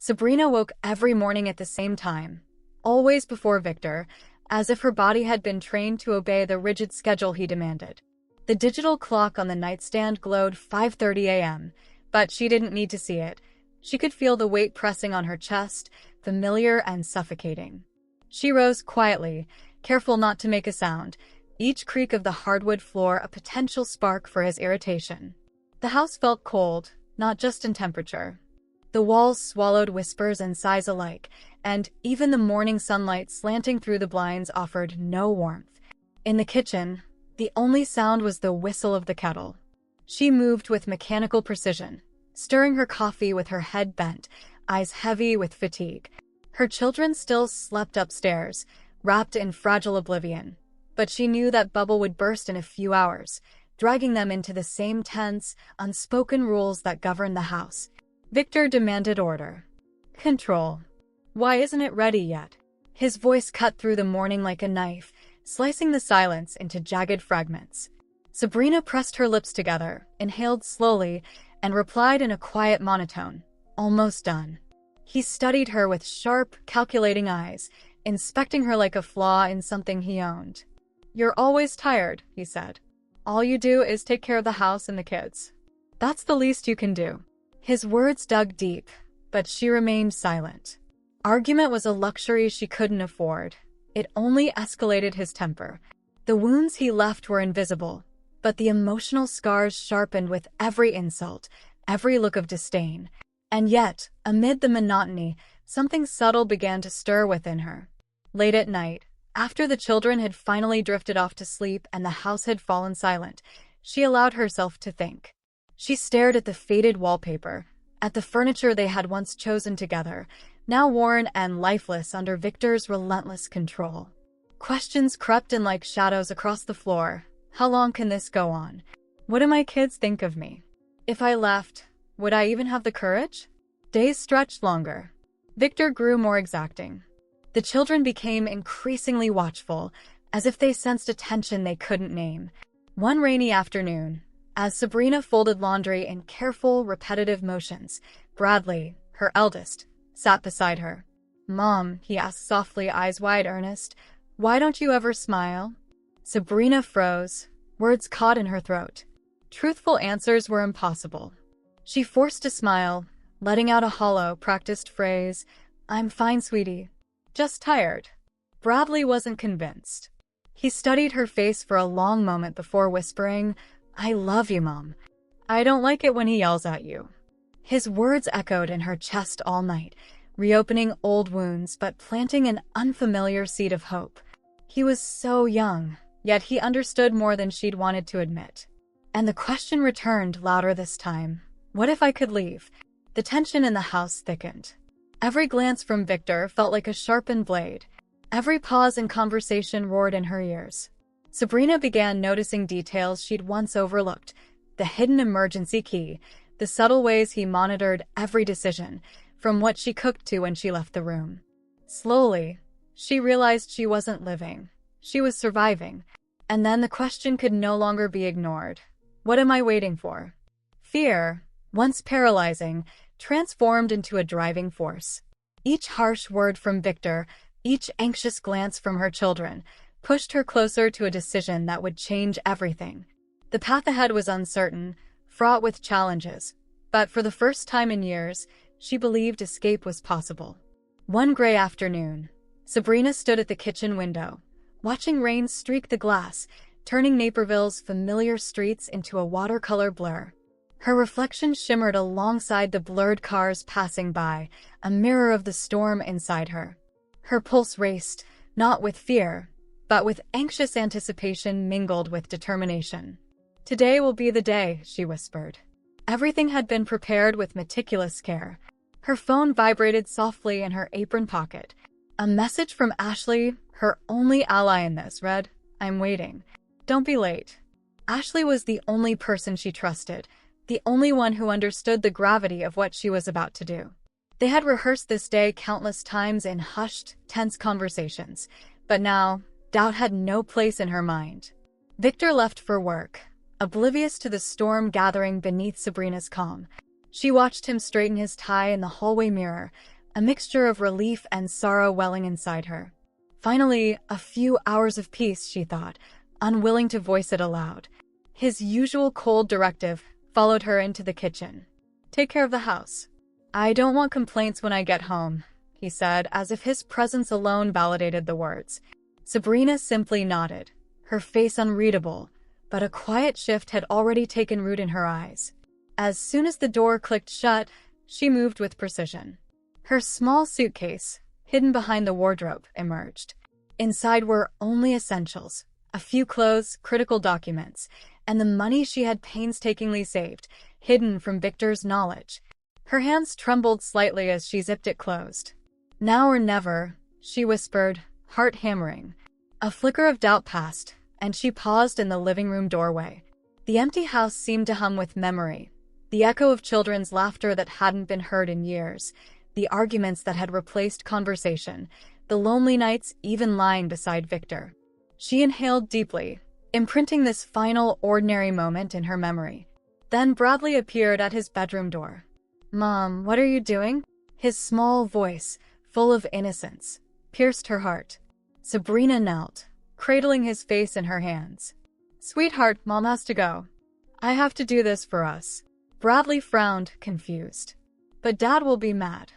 Sabrina woke every morning at the same time, always before Victor, as if her body had been trained to obey the rigid schedule he demanded. The digital clock on the nightstand glowed 5:30 a.m., but she didn't need to see it. She could feel the weight pressing on her chest, familiar and suffocating. She rose quietly, careful not to make a sound, each creak of the hardwood floor a potential spark for his irritation. The house felt cold, not just in temperature. The walls swallowed whispers and sighs alike, and even the morning sunlight slanting through the blinds offered no warmth. In the kitchen, the only sound was the whistle of the kettle. She moved with mechanical precision, stirring her coffee with her head bent, eyes heavy with fatigue. Her children still slept upstairs, wrapped in fragile oblivion, but she knew that bubble would burst in a few hours, dragging them into the same tense, unspoken rules that govern the house. Victor demanded order. Control. Why isn't it ready yet? His voice cut through the morning like a knife, slicing the silence into jagged fragments. Sabrina pressed her lips together, inhaled slowly, and replied in a quiet monotone, "Almost done." He studied her with sharp, calculating eyes, inspecting her like a flaw in something he owned. "You're always tired," he said. "All you do is take care of the house and the kids. That's the least you can do." His words dug deep, but she remained silent. Argument was a luxury she couldn't afford. It only escalated his temper. The wounds he left were invisible, but the emotional scars sharpened with every insult, every look of disdain. And yet, amid the monotony, something subtle began to stir within her. Late at night, after the children had finally drifted off to sleep and the house had fallen silent, she allowed herself to think. She stared at the faded wallpaper, at the furniture they had once chosen together, now worn and lifeless under Victor's relentless control. Questions crept in like shadows across the floor. How long can this go on? What do my kids think of me? If I left, would I even have the courage? Days stretched longer. Victor grew more exacting. The children became increasingly watchful, as if they sensed a tension they couldn't name. One rainy afternoon, as Sabrina folded laundry in careful, repetitive motions, Bradley, her eldest, sat beside her. "Mom," he asked softly, eyes wide earnest, "why don't you ever smile?" Sabrina froze, words caught in her throat. Truthful answers were impossible. She forced a smile, letting out a hollow, practiced phrase, "I'm fine, sweetie. Just tired." Bradley wasn't convinced. He studied her face for a long moment before whispering, "I love you, Mom. I don't like it when he yells at you." His words echoed in her chest all night, reopening old wounds but planting an unfamiliar seed of hope. He was so young, yet he understood more than she'd wanted to admit. And the question returned louder this time. What if I could leave? The tension in the house thickened. Every glance from Victor felt like a sharpened blade. Every pause in conversation roared in her ears. Sabrina began noticing details she'd once overlooked, the hidden emergency key, the subtle ways he monitored every decision, from what she cooked to when she left the room. Slowly, she realized she wasn't living. She was surviving. And then the question could no longer be ignored. What am I waiting for? Fear, once paralyzing, transformed into a driving force. Each harsh word from Victor, each anxious glance from her children, pushed her closer to a decision that would change everything. The path ahead was uncertain, fraught with challenges, but for the first time in years, she believed escape was possible. One gray afternoon, Sabrina stood at the kitchen window, watching rain streak the glass, turning Naperville's familiar streets into a watercolor blur. Her reflection shimmered alongside the blurred cars passing by, a mirror of the storm inside her. Her pulse raced, not with fear, but with anxious anticipation mingled with determination. "Today will be the day," she whispered. Everything had been prepared with meticulous care. Her phone vibrated softly in her apron pocket. A message from Ashley, her only ally in this, read, "I'm waiting. Don't be late." Ashley was the only person she trusted, the only one who understood the gravity of what she was about to do. They had rehearsed this day countless times in hushed, tense conversations, but now, doubt had no place in her mind. Victor left for work, oblivious to the storm gathering beneath Sabrina's calm. She watched him straighten his tie in the hallway mirror, a mixture of relief and sorrow welling inside her. Finally, a few hours of peace, she thought, unwilling to voice it aloud. His usual cold directive followed her into the kitchen. "Take care of the house. I don't want complaints when I get home," he said, as if his presence alone validated the words. Sabrina simply nodded, her face unreadable, but a quiet shift had already taken root in her eyes. As soon as the door clicked shut, she moved with precision. Her small suitcase, hidden behind the wardrobe, emerged. Inside were only essentials, a few clothes, critical documents, and the money she had painstakingly saved, hidden from Victor's knowledge. Her hands trembled slightly as she zipped it closed. "Now or never," she whispered, heart hammering. A flicker of doubt passed, and she paused in the living room doorway. The empty house seemed to hum with memory, the echo of children's laughter that hadn't been heard in years, the arguments that had replaced conversation, the lonely nights even lying beside Victor. She inhaled deeply, imprinting this final ordinary moment in her memory. Then Bradley appeared at his bedroom door. "Mom, what are you doing?" His small voice, full of innocence, pierced her heart. Sabrina knelt, cradling his face in her hands. "Sweetheart, Mom has to go. I have to do this for us." Bradley frowned, confused. "But Dad will be mad."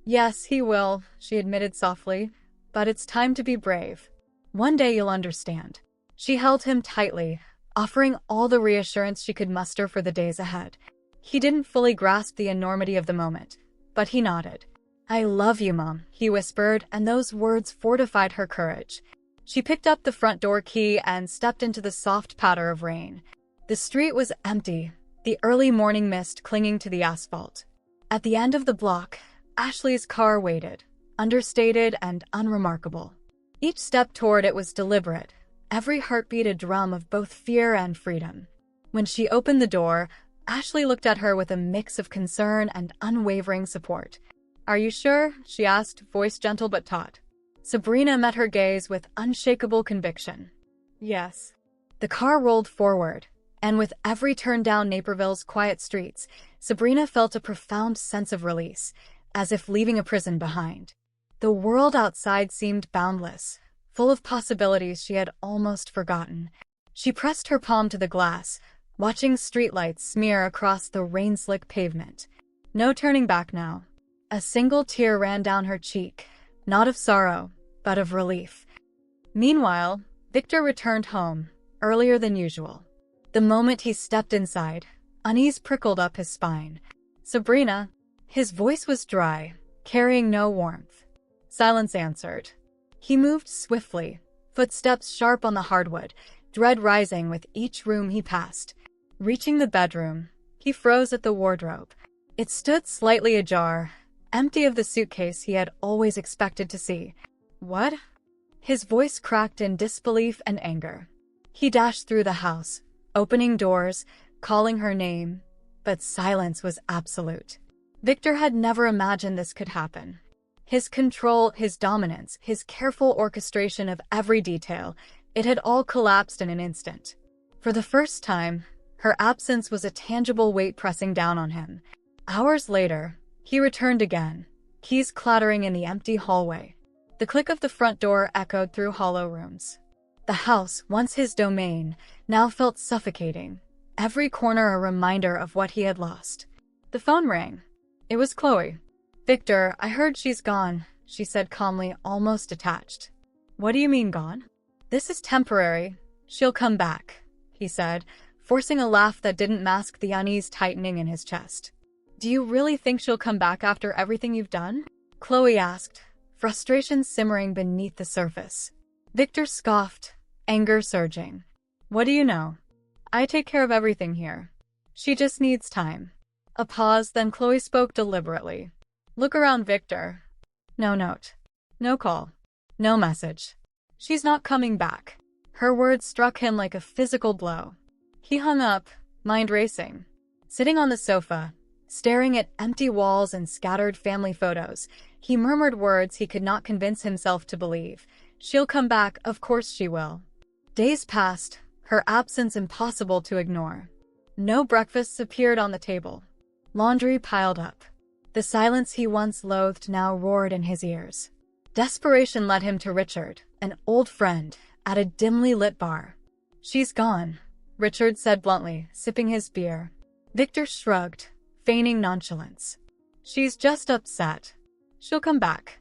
"Yes, he will," she admitted softly, "but it's time to be brave. One day you'll understand." She held him tightly, offering all the reassurance she could muster for the days ahead. He didn't fully grasp the enormity of the moment, but he nodded. "I love you, Mom," he whispered, and those words fortified her courage. She picked up the front door key and stepped into the soft patter of rain. The street was empty, the early morning mist clinging to the asphalt. At the end of the block, Ashley's car waited, understated and unremarkable. Each step toward it was deliberate, every heartbeat a drum of both fear and freedom. When she opened the door, Ashley looked at her with a mix of concern and unwavering support. "Are you sure?" she asked, voice gentle but taut. Sabrina met her gaze with unshakable conviction. "Yes." The car rolled forward, and with every turn down Naperville's quiet streets, Sabrina felt a profound sense of release, as if leaving a prison behind. The world outside seemed boundless, full of possibilities she had almost forgotten. She pressed her palm to the glass, watching streetlights smear across the rain-slick pavement. No turning back now. A single tear ran down her cheek, not of sorrow, but of relief. Meanwhile, Victor returned home, earlier than usual. The moment he stepped inside, unease prickled up his spine. "Sabrina." His voice was dry, carrying no warmth. Silence answered. He moved swiftly, footsteps sharp on the hardwood, dread rising with each room he passed. Reaching the bedroom, he froze at the wardrobe. It stood slightly ajar, empty of the suitcase he had always expected to see. "What?" His voice cracked in disbelief and anger. He dashed through the house, opening doors, calling her name, but silence was absolute. Victor had never imagined this could happen. His control, his dominance, his careful orchestration of every detail, it had all collapsed in an instant. For the first time, her absence was a tangible weight pressing down on him. Hours later, he returned again, keys clattering in the empty hallway. The click of the front door echoed through hollow rooms. The house, once his domain, now felt suffocating, every corner a reminder of what he had lost. The phone rang. It was Chloe. "Victor, I heard she's gone," she said calmly, almost detached. "What do you mean gone?" "This is temporary. She'll come back," he said, forcing a laugh that didn't mask the unease tightening in his chest. "Do you really think she'll come back after everything you've done?" Chloe asked, frustration simmering beneath the surface. Victor scoffed, anger surging. "What do you know? I take care of everything here. She just needs time." A pause, then Chloe spoke deliberately. "Look around, Victor. No note. No call. No message. She's not coming back." Her words struck him like a physical blow. He hung up, mind racing. Sitting on the sofa, staring at empty walls and scattered family photos, he murmured words he could not convince himself to believe. "She'll come back, of course she will." Days passed, her absence impossible to ignore. No breakfasts appeared on the table. Laundry piled up. The silence he once loathed now roared in his ears. Desperation led him to Richard, an old friend, at a dimly lit bar. "She's gone," Richard said bluntly, sipping his beer. Victor shrugged, feigning nonchalance. "She's just upset. She'll come back.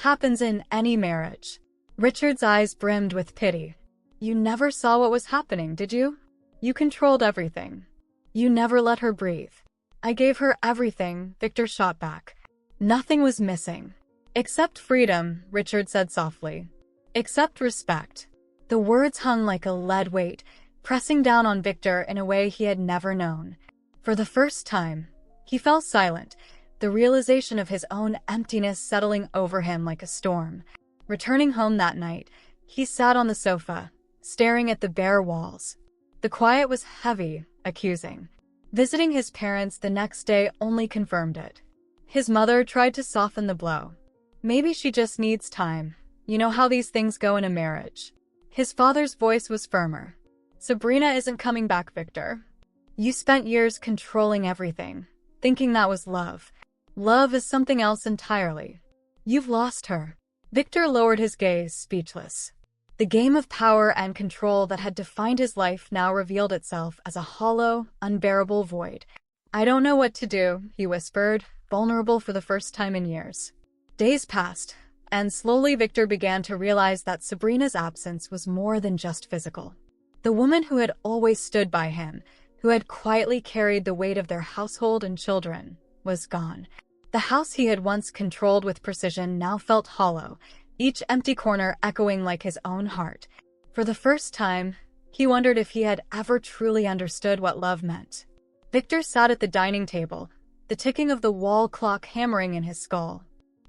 Happens in any marriage." Richard's eyes brimmed with pity. "You never saw what was happening, did you? You controlled everything. You never let her breathe." "I gave her everything," Victor shot back. "Nothing was missing. Except freedom," Richard said softly. "Except respect." The words hung like a lead weight, pressing down on Victor in a way he had never known. For the first time, he fell silent, the realization of his own emptiness settling over him like a storm. Returning home that night, he sat on the sofa, staring at the bare walls. The quiet was heavy, accusing. Visiting his parents the next day only confirmed it. His mother tried to soften the blow. "Maybe she just needs time. You know how these things go in a marriage." His father's voice was firmer. "Sabrina isn't coming back, Victor. You spent years controlling everything, thinking that was love. Love is something else entirely. You've lost her." Victor lowered his gaze, speechless. The game of power and control that had defined his life now revealed itself as a hollow, unbearable void. "I don't know what to do," he whispered, vulnerable for the first time in years. Days passed, and slowly Victor began to realize that Sabrina's absence was more than just physical. The woman who had always stood by him, who had quietly carried the weight of their household and children, was gone. The house he had once controlled with precision now felt hollow, each empty corner echoing like his own heart. For the first time, he wondered if he had ever truly understood what love meant. Victor sat at the dining table, the ticking of the wall clock hammering in his skull.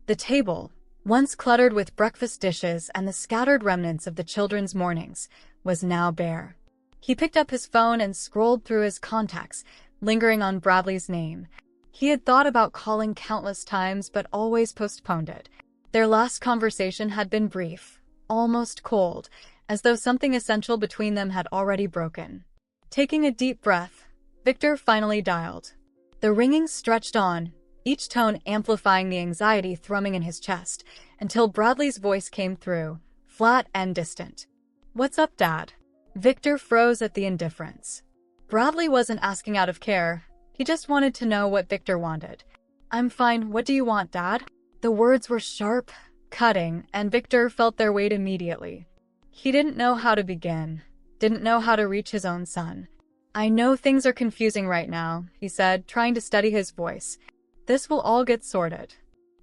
The table, once cluttered with breakfast dishes and the scattered remnants of the children's mornings, was now bare. He picked up his phone and scrolled through his contacts, lingering on Bradley's name. He had thought about calling countless times but always postponed it. Their last conversation had been brief, almost cold, as though something essential between them had already broken. Taking a deep breath, Victor finally dialed. The ringing stretched on, each tone amplifying the anxiety thrumming in his chest, until Bradley's voice came through, flat and distant. "What's up, Dad?" Victor froze at the indifference. Bradley wasn't asking out of care. He just wanted to know what Victor wanted. "I'm fine. What do you want, Dad?" The words were sharp, cutting, and Victor felt their weight immediately. He didn't know how to begin, didn't know how to reach his own son. "I know things are confusing right now," he said, trying to steady his voice. "This will all get sorted.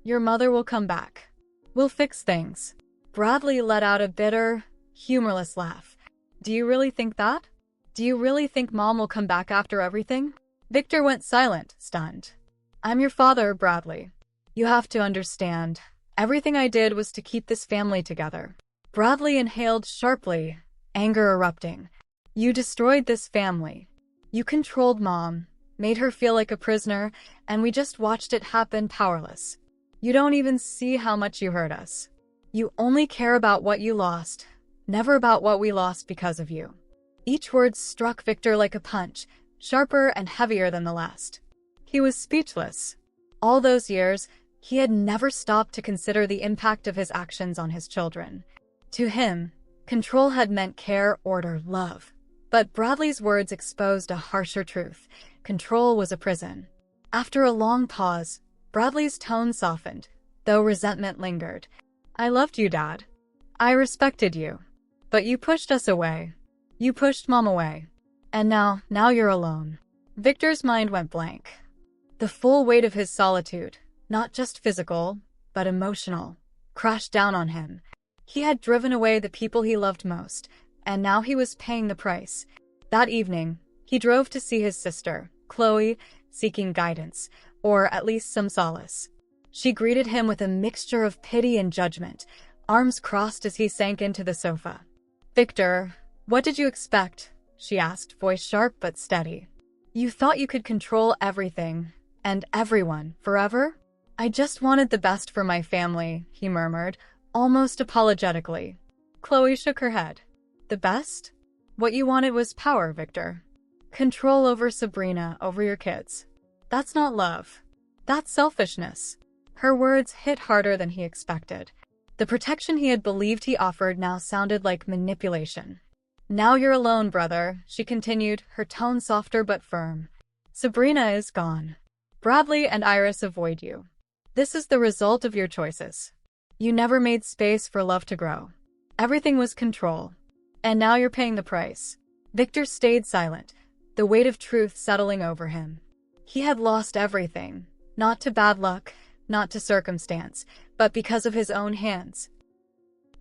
Your mother will come back. We'll fix things." Bradley let out a bitter, humorless laugh. "Do you really think that? Do you really think Mom will come back after everything?" Victor went silent, stunned. "I'm your father, Bradley. You have to understand. Everything I did was to keep this family together." Bradley inhaled sharply, anger erupting. "You destroyed this family. You controlled Mom, made her feel like a prisoner, and we just watched it happen powerless. You don't even see how much you hurt us. You only care about what you lost, never about what we lost because of you." Each word struck Victor like a punch, sharper and heavier than the last. He was speechless. All those years, he had never stopped to consider the impact of his actions on his children. To him, control had meant care, order, love. But Bradley's words exposed a harsher truth. Control was a prison. After a long pause, Bradley's tone softened, though resentment lingered. "I loved you, Dad. I respected you. But you pushed us away. You pushed Mom away. And now you're alone." Victor's mind went blank. The full weight of his solitude, not just physical, but emotional, crashed down on him. He had driven away the people he loved most, and now he was paying the price. That evening, he drove to see his sister, Chloe, seeking guidance, or at least some solace. She greeted him with a mixture of pity and judgment, arms crossed as he sank into the sofa. "Victor, what did you expect?" she asked, voice sharp but steady. "You thought you could control everything, and everyone, forever?" "I just wanted the best for my family," he murmured, almost apologetically. Chloe shook her head. "The best? What you wanted was power, Victor. Control over Sabrina, over your kids. That's not love. That's selfishness. Her words hit harder than he expected. The protection he had believed he offered now sounded like manipulation. Now you're alone, brother, she continued, her tone softer but firm. Sabrina is gone. Bradley and Iris avoid you. This is the result of your choices. You never made space for love to grow. Everything was control. And now you're paying the price. Victor stayed silent, the weight of truth settling over him. He had lost everything, not to bad luck, not to circumstance, but because of his own hands.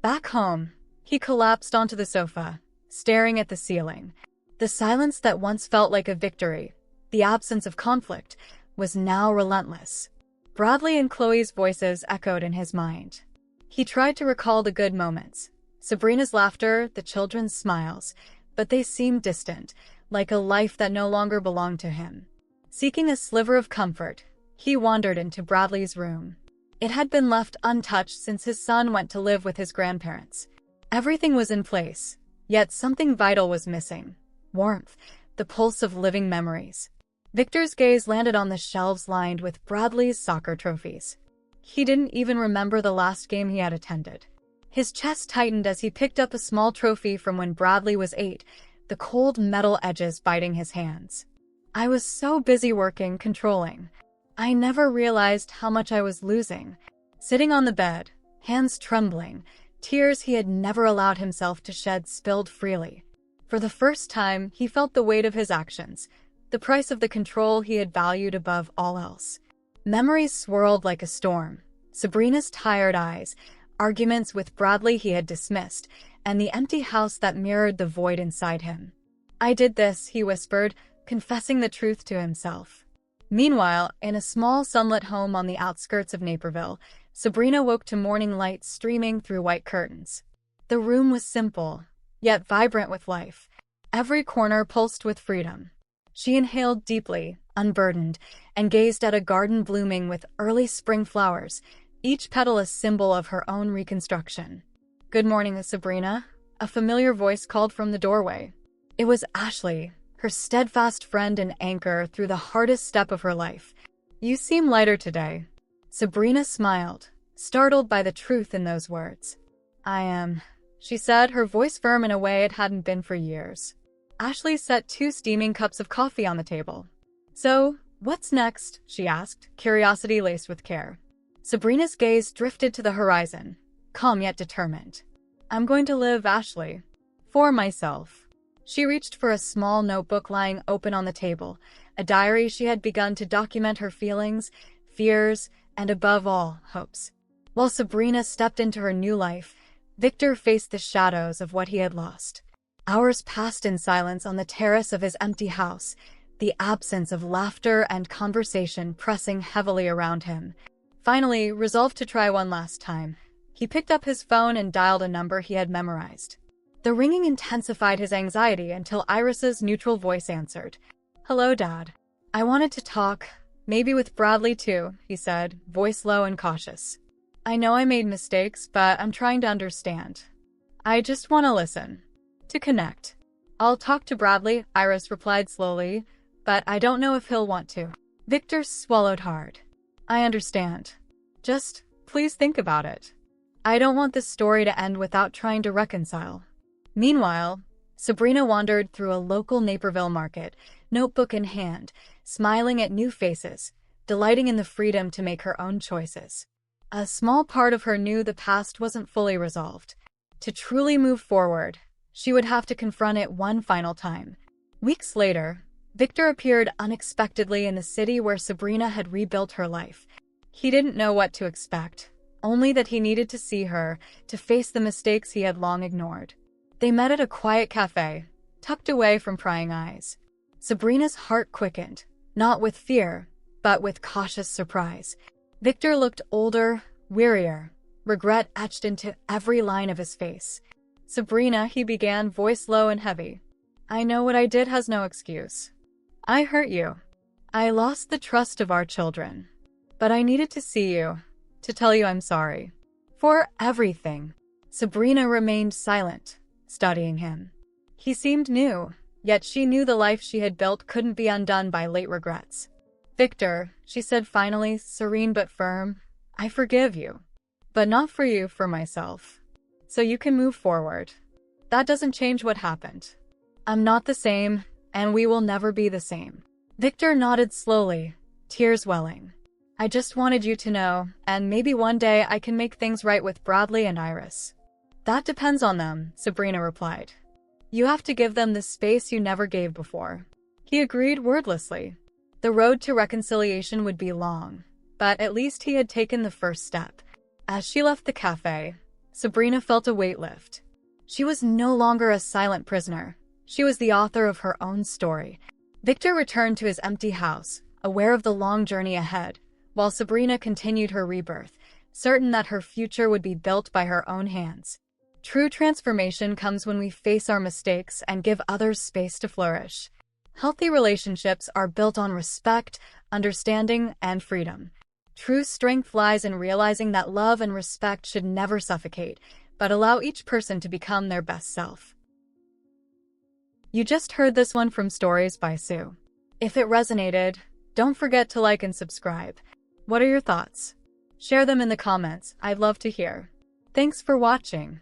Back home, he collapsed onto the sofa, staring at the ceiling. The silence that once felt like a victory, the absence of conflict, was now relentless. Bradley and Chloe's voices echoed in his mind. He tried to recall the good moments, Sabrina's laughter, the children's smiles, but they seemed distant, like a life that no longer belonged to him. Seeking a sliver of comfort, he wandered into Bradley's room. It had been left untouched since his son went to live with his grandparents. Everything was in place, yet something vital was missing. Warmth, the pulse of living memories. Victor's gaze landed on the shelves lined with Bradley's soccer trophies. He didn't even remember the last game he had attended. His chest tightened as he picked up a small trophy from when Bradley was 8, the cold metal edges biting his hands. I was so busy working, controlling. I never realized how much I was losing. Sitting on the bed, hands trembling, tears he had never allowed himself to shed spilled freely. For the first time, he felt the weight of his actions, the price of the control he had valued above all else. Memories swirled like a storm. Sabrina's tired eyes, arguments with Bradley he had dismissed, and the empty house that mirrored the void inside him. I did this, he whispered, confessing the truth to himself. Meanwhile, in a small sunlit home on the outskirts of Naperville, Sabrina woke to morning light streaming through white curtains. The room was simple, yet vibrant with life. Every corner pulsed with freedom. She inhaled deeply, unburdened, and gazed at a garden blooming with early spring flowers, each petal a symbol of her own reconstruction. "Good morning, Sabrina," a familiar voice called from the doorway. It was Ashley, her steadfast friend and anchor through the hardest step of her life. "You seem lighter today." Sabrina smiled, startled by the truth in those words. "I am," she said, her voice firm in a way it hadn't been for years. Ashley set 2 steaming cups of coffee on the table. "So, what's next?" she asked, curiosity laced with care. Sabrina's gaze drifted to the horizon, calm yet determined. "I'm going to live, Ashley. For myself." She reached for a small notebook lying open on the table, a diary she had begun to document her feelings, fears, and above all, hopes. While Sabrina stepped into her new life, Victor faced the shadows of what he had lost. Hours passed in silence on the terrace of his empty house, the absence of laughter and conversation pressing heavily around him. Finally, resolved to try one last time, he picked up his phone and dialed a number he had memorized. The ringing intensified his anxiety until Iris's neutral voice answered. "Hello, Dad. I wanted to talk, maybe with Bradley too," he said, voice low and cautious. "I know I made mistakes, but I'm trying to understand. I just want to listen. To connect." "I'll talk to Bradley," Iris replied slowly, "but I don't know if he'll want to." Victor swallowed hard. "I understand. Just, please think about it. I don't want this story to end without trying to reconcile." Meanwhile, Sabrina wandered through a local Naperville market, notebook in hand, smiling at new faces, delighting in the freedom to make her own choices. A small part of her knew the past wasn't fully resolved. To truly move forward, she would have to confront it one final time. Weeks later, Victor appeared unexpectedly in the city where Sabrina had rebuilt her life. He didn't know what to expect, only that he needed to see her, to face the mistakes he had long ignored. They met at a quiet cafe, tucked away from prying eyes. Sabrina's heart quickened, not with fear, but with cautious surprise. Victor looked older, wearier, regret etched into every line of his face. "Sabrina," he began, voice low and heavy. "I know what I did has no excuse. I hurt you. I lost the trust of our children. But I needed to see you, to tell you I'm sorry. For everything." Sabrina remained silent, studying him. He seemed new, yet she knew the life she had built couldn't be undone by late regrets. Victor, she said finally, serene but firm, I forgive you. But not for you, for myself. So you can move forward. That doesn't change what happened. I'm not the same, and we will never be the same. Victor nodded slowly, tears welling. I just wanted you to know, and maybe one day I can make things right with Bradley and Iris. That depends on them, Sabrina replied. You have to give them the space you never gave before. He agreed wordlessly. The road to reconciliation would be long, but at least he had taken the first step. As she left the cafe, Sabrina felt a weight lift. She was no longer a silent prisoner. She was the author of her own story. Victor returned to his empty house, aware of the long journey ahead, while Sabrina continued her rebirth, certain that her future would be built by her own hands. True transformation comes when we face our mistakes and give others space to flourish. Healthy relationships are built on respect, understanding, and freedom. True strength lies in realizing that love and respect should never suffocate, but allow each person to become their best self. You just heard this one from Stories by Sue. If it resonated, don't forget to like and subscribe. What are your thoughts? Share them in the comments. I'd love to hear. Thanks for watching.